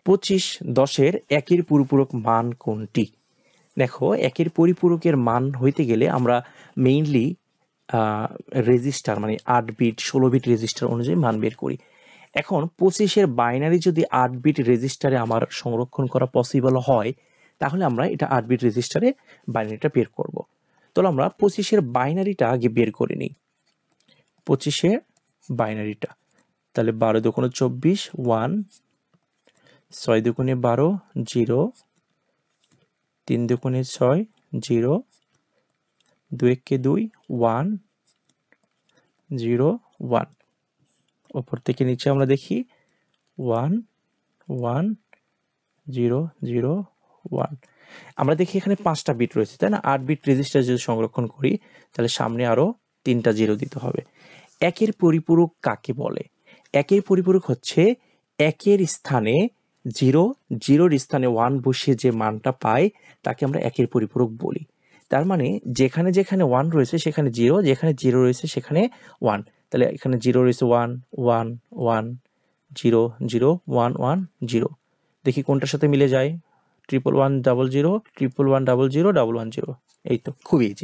25 10-এর একের পরিপূরক মান কোনটি? দেখো একের পরিপূরকের মান হইতে গেলে আমরা মেইনলি রেজিস্টার মানে 8 বিট 16 বিট রেজিস্টার অনুযায়ী মান বের করি। এখন 25-এর বাইনারি যদি 8 বিট রেজিস্টারে আমার সংরক্ষণ করা পসিবল হয় তাহলে আমরা এটা 8 বিট রেজিস্টারে বাইনারিটা বের করব। তাহলে আমরা 25-এর বাইনারিটা আগে বের করে নিই। 25-এর বাইনারিটা তাহলে 12 দুগুণে 24 1, 6 দুগুণে 12 0, 3 দুগুণে 6 0, 2 একে 2 1 0 1, উপর থেকে নিচে আমরা দেখি 1 1 0 0 1। আমরা দেখি এখানে 5টা বিট রয়েছে তাই না? 8 বিট রেজিস্টার যদি সংরক্ষণ করি তাহলে সামনে আরো 3টা 0 দিতে হবে। একের পরিপূরক কাকে বলে? একের পরিপূরক হচ্ছে একের স্থানে 0 0-র স্থানে 1 বসিয়ে যে মানটা পায় তাকে আমরা একের পরিপূরক বলি। তার মানে যেখানে যেখানে 1 রয়েছে সেখানে 0, যেখানে 0 রয়েছে সেখানে 1। তাহলে এখানে 0 রয়েছে 1 1 1 0 0 1 1 0। দেখি কোনটার সাথে মিলে যায়। 1 1 1 0 0 1 1 0 0 1 1 0। এই তো খুব ইজি।